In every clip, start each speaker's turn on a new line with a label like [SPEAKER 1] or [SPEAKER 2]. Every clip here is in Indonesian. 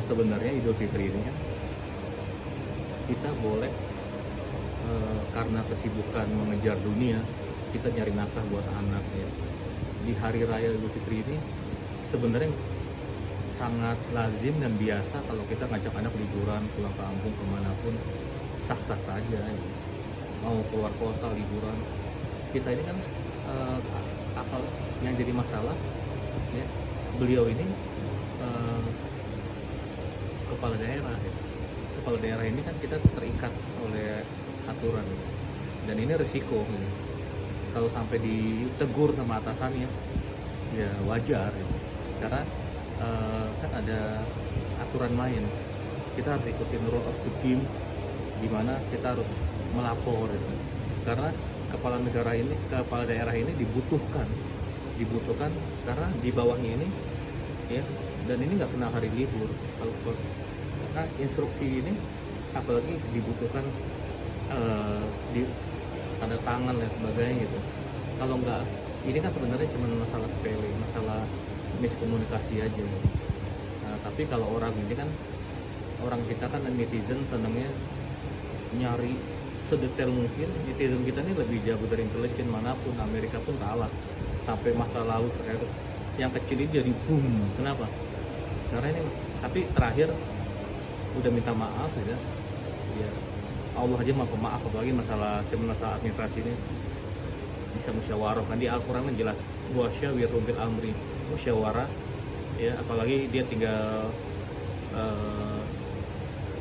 [SPEAKER 1] sebenarnya Idul Fitri ini kan kita boleh karena kesibukan mengejar dunia, kita nyari nafkah buat anak ya. Di hari raya Idul Fitri ini sebenarnya sangat lazim dan biasa kalau kita ngajak anak liburan pulang kampung kemanapun, sah-sah saja ya. Mau keluar kota liburan, kita ini kan apa yang jadi masalah ya, beliau ini eh, kepala daerah ya. Kepala daerah ini kan kita terikat oleh aturan ya. Dan ini risiko ya. Kalau sampai ditegur sama atasannya ya wajar ya. Karena kan ada aturan main, kita harus ikutin rule of the game, di mana kita harus melapor ya. Karena kepala negara ini, kepala daerah ini dibutuhkan karena di bawahnya ini ya, dan ini nggak pernah hari libur. Kalau karena instruksi ini apalagi dibutuhkan di tanda tangan dan sebagainya gitu. Kalau nggak, ini kan sebenarnya cuma masalah sepele, masalah miskomunikasi aja. Nah, tapi kalau orang ini kan, orang kita kan netizen senangnya nyari sedetail mungkin. Netizen kita ini lebih jago dari intelijen manapun, Amerika pun kalah. Sampai masa lalu terakhir yang kecil ini jadi boom. Kenapa? Karena ini, tapi terakhir udah minta maaf ya. Ya Allah aja maaf, apalagi masalah administrasi ini bisa musyawarah. Kan di Al-Quran kan jelas wasyawirhum bil amri, musyawarah ya, apalagi dia tinggal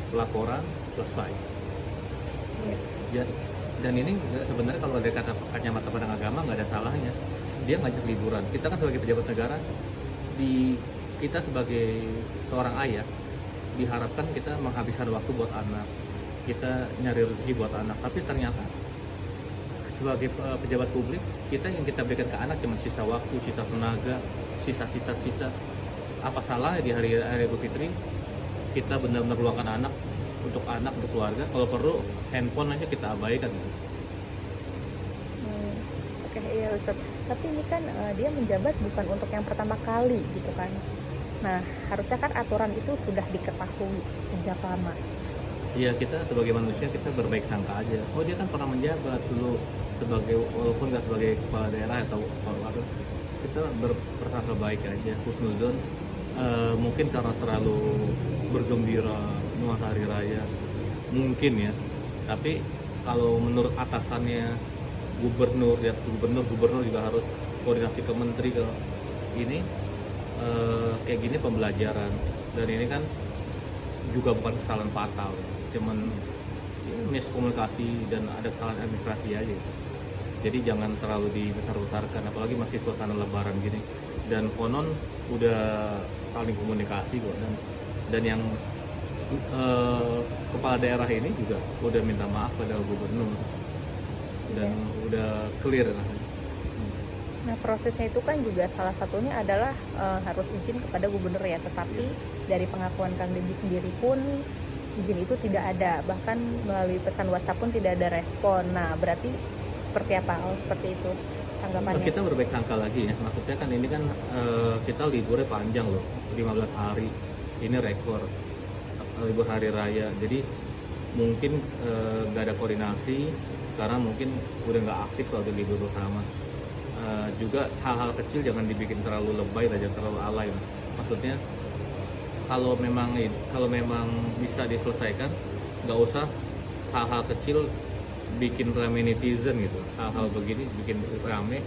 [SPEAKER 1] laporan selesai ya. Dan ini sebenarnya kalau dari kacamata pandang agama nggak ada salahnya dia ngajak liburan. Kita kan sebagai pejabat negara, kita sebagai seorang ayah diharapkan kita menghabiskan waktu buat anak, kita nyari rezeki buat anak. Tapi ternyata sebagai pejabat publik, yang kita berikan ke anak cuma sisa waktu, sisa tenaga, sisa. Apa salah di hari Idul Fitri kita benar-benar luangkan anak, untuk keluarga. Kalau perlu handphone aja kita abaikan gitu.
[SPEAKER 2] Oke, iya Ustaz. Tapi ini kan dia menjabat bukan untuk yang pertama kali gitu kan. Nah, harusnya kan aturan itu sudah diketahui sejak lama.
[SPEAKER 1] Iya, kita sebagai manusia kita berbaik sangka aja. Oh, dia kan pernah menjabat dulu sebagai, walaupun nggak sebagai kepala daerah atau apa, kita berprasangka baik aja, husnuzon. Mungkin karena terlalu bergembira nuansa hari raya, mungkin ya. Tapi kalau menurut atasannya gubernur juga harus koordinasi ke menteri. Kalau ini kayak gini pembelajaran, dan ini kan juga bukan kesalahan fatal, cuman miskomunikasi dan ada kesalahan administrasi aja. Jadi jangan terlalu dibesar-besarkan, apalagi masih suasana lebaran gini, dan konon udah saling komunikasi kok, dan yang kepala daerah ini juga udah minta maaf pada gubernur dan udah clear lah.
[SPEAKER 2] Nah, prosesnya itu kan juga salah satunya adalah harus izin kepada gubernur ya, tetapi dari pengakuan Kang Deddy sendiri pun izin itu tidak ada, bahkan melalui pesan WhatsApp pun tidak ada respon. Nah, berarti seperti apa? Oh, seperti itu tanggapannya.
[SPEAKER 1] Kita berbaik sangka lagi ya, maksudnya kan ini kan kita liburnya panjang loh, 15 hari, ini rekor libur hari raya. Jadi mungkin nggak ada koordinasi karena mungkin udah nggak aktif kalau di libur bersama. Juga hal-hal kecil jangan dibikin terlalu lebay lah, jangan terlalu alay lah. Maksudnya kalau memang bisa diselesaikan, nggak usah hal-hal kecil bikin rame netizen gitu. Hal-hal begini bikin rame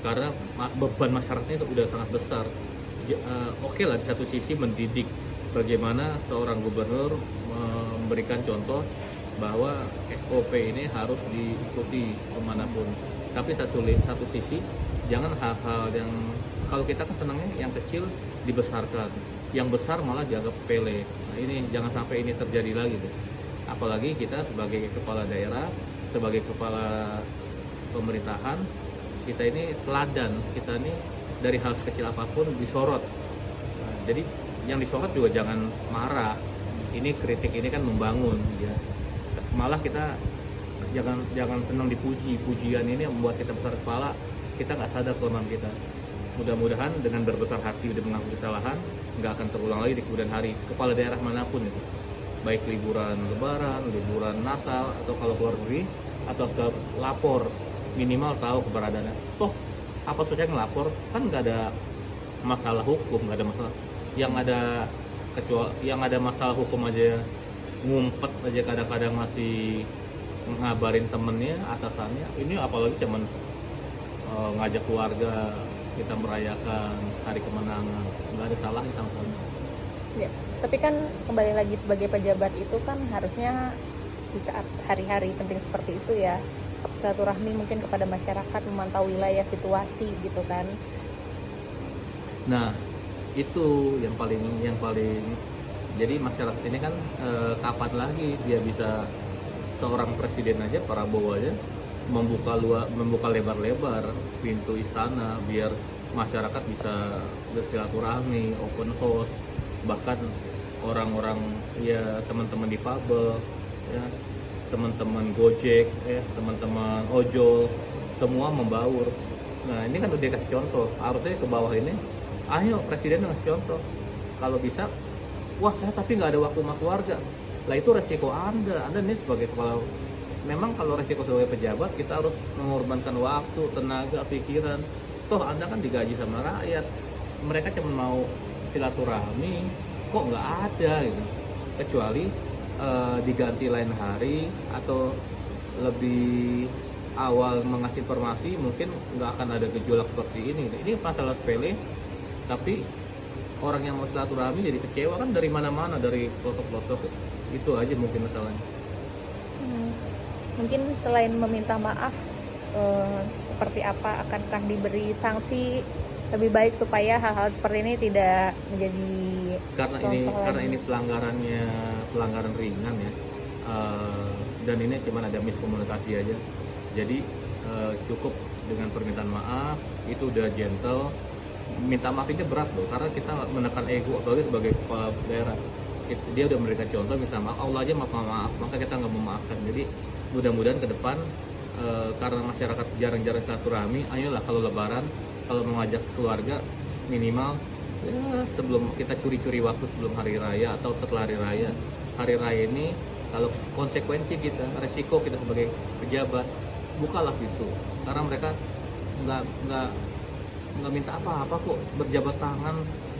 [SPEAKER 1] karena beban masyarakatnya itu udah sangat besar. Oke lah, di satu sisi mendidik bagaimana seorang gubernur memberikan contoh bahwa SOP ini harus diikuti kemanapun. Tapi satu sisi jangan hal-hal yang, kalau kita kan senangnya yang kecil dibesarkan, yang besar malah dianggap sepele. Nah, ini jangan sampai ini terjadi lagi deh. Apalagi kita sebagai kepala daerah, sebagai kepala pemerintahan, kita ini teladan, kita ini dari hal kecil apapun disorot. Nah, jadi yang disorot juga jangan marah. Ini kritik ini kan membangun ya. Malah kita jangan senang dipuji. Pujian ini membuat kita besar kepala, kita nggak sadar kelemahan kita. Mudah-mudahan dengan berbesar hati udah mengaku kesalahan, nggak akan terulang lagi di kemudian hari. Kepala daerah manapun itu, baik liburan Lebaran, liburan Natal, atau kalau keluar negeri, atau ke lapor, minimal tahu keberadaannya. Toh apa susahnya ngelapor, kan nggak ada masalah hukum, nggak ada masalah. Yang ada masalah hukum aja, ngumpet aja kadang-kadang masih ngabarin temennya, atasannya. Ini apalagi cuman ngajak keluarga kita merayakan hari kemenangan, nggak ada salahnya sama sekali.
[SPEAKER 2] Ya, tapi kan kembali lagi sebagai pejabat itu kan harusnya di saat hari-hari penting seperti itu ya, silaturahmi mungkin kepada masyarakat, memantau wilayah situasi gitu kan.
[SPEAKER 1] Nah, itu yang paling jadi masyarakat ini kan kapan lagi dia bisa, seorang presiden aja, Prabowo aja membuka lebar-lebar pintu istana biar masyarakat bisa bersilaturahmi, open house, bahkan orang-orang ya teman-teman difabel ya, teman-teman Gojek teman-teman ojol, semua membaur. Nah ini kan udah kasih contoh, harusnya ke bawah ini ayo presiden ngasih contoh. Kalau bisa, wah saya tapi nggak ada waktu sama keluarga, lah itu resiko anda nih sebagai kepala. Memang kalau resiko sebagai pejabat kita harus mengorbankan waktu, tenaga, pikiran. Toh anda kan digaji sama rakyat, mereka cuma mau silaturahmi, kok nggak ada gitu. Kecuali diganti lain hari atau lebih awal mengasih informasi, mungkin nggak akan ada gejolak seperti ini. Ini masalah sepele, tapi orang yang mau silaturahmi jadi kecewa kan dari mana-mana, dari pelosok-pelosok. Itu aja mungkin masalahnya.
[SPEAKER 2] Mungkin selain meminta maaf, seperti apa akankah diberi sanksi lebih baik supaya hal-hal seperti ini tidak menjadi
[SPEAKER 1] Karena ini pelanggaran ringan ya, dan ini cuma ada miskomunikasi aja. Jadi cukup dengan permintaan maaf, itu udah gentle. Minta maaf itu berat loh, karena kita menekan ego, apalagi sebagai kepala daerah. Dia udah memberikan contoh minta maaf, Allah aja maaf, maka kita nggak memaafkan. Jadi mudah-mudahan ke depan karena masyarakat jarang-jarang silaturahmi, ayolah kalau lebaran, kalau mengajak keluarga, minimal ya, sebelum kita curi-curi waktu sebelum hari raya atau setelah hari raya. Hari raya ini kalau konsekuensi kita, resiko kita sebagai pejabat, bukalah itu, karena mereka nggak minta apa-apa kok, berjabat tangan,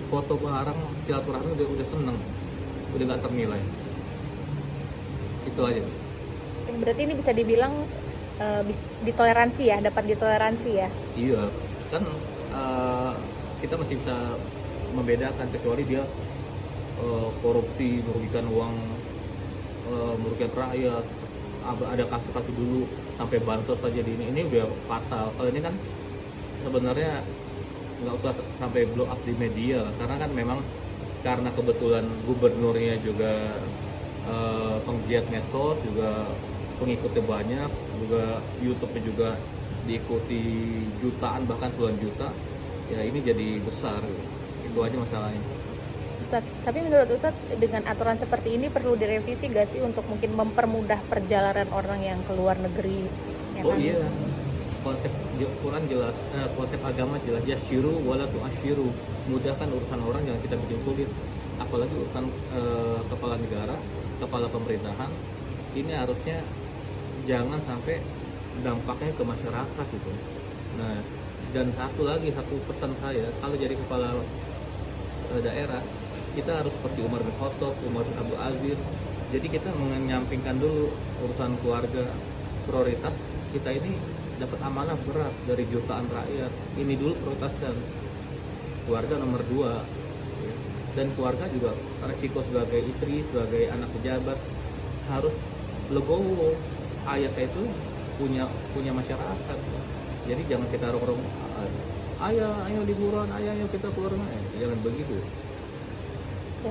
[SPEAKER 1] foto bareng, silaturahmi udah seneng, udah nggak ternilai. Itu aja.
[SPEAKER 2] Berarti ini bisa dibilang ditoleransi ya, dapat ditoleransi ya.
[SPEAKER 1] Iya, kan kita masih bisa membedakan, kecuali dia korupsi, merugikan uang, merugikan rakyat, ada kasus-kasus dulu sampai bansos saja di ini udah fatal. Kalau ini kan sebenarnya nggak usah sampai blow up di media, karena kan memang karena kebetulan gubernurnya juga penggiat medsos, juga pengikutnya banyak, juga YouTube-nya juga diikuti jutaan bahkan puluhan juta, ya ini jadi besar. Itu aja masalahnya.
[SPEAKER 2] Ustadz, tapi menurut Ustadz dengan aturan seperti ini perlu direvisi gak sih untuk mungkin mempermudah perjalanan orang yang ke luar negeri? Ya
[SPEAKER 1] Oh
[SPEAKER 2] kan?
[SPEAKER 1] iya, konsep Quran jelas, konsep agama jelas, yasyiru wala tu'asyiru, mudahkan urusan orang, jangan kita bikin sulit. Apalagi urusan kepala negara, kepala pemerintahan, ini harusnya jangan sampai dampaknya ke masyarakat gitu. Nah, dan satu pesan saya, kalau jadi kepala daerah, kita harus seperti Umar bin Khattab, Umar bin Abdul Aziz. Jadi kita menyampingkan dulu urusan keluarga. Prioritas kita ini dapat amanah berat dari jutaan rakyat. Ini dulu prioritaskan. Keluarga nomor 2. Dan keluarga juga resiko sebagai istri, sebagai anak pejabat harus legowo. Ayatnya itu punya masyarakat. Jadi jangan kita rong-rong, ayo liburan, ayo kita keluar, jangan begitu.
[SPEAKER 2] Ya.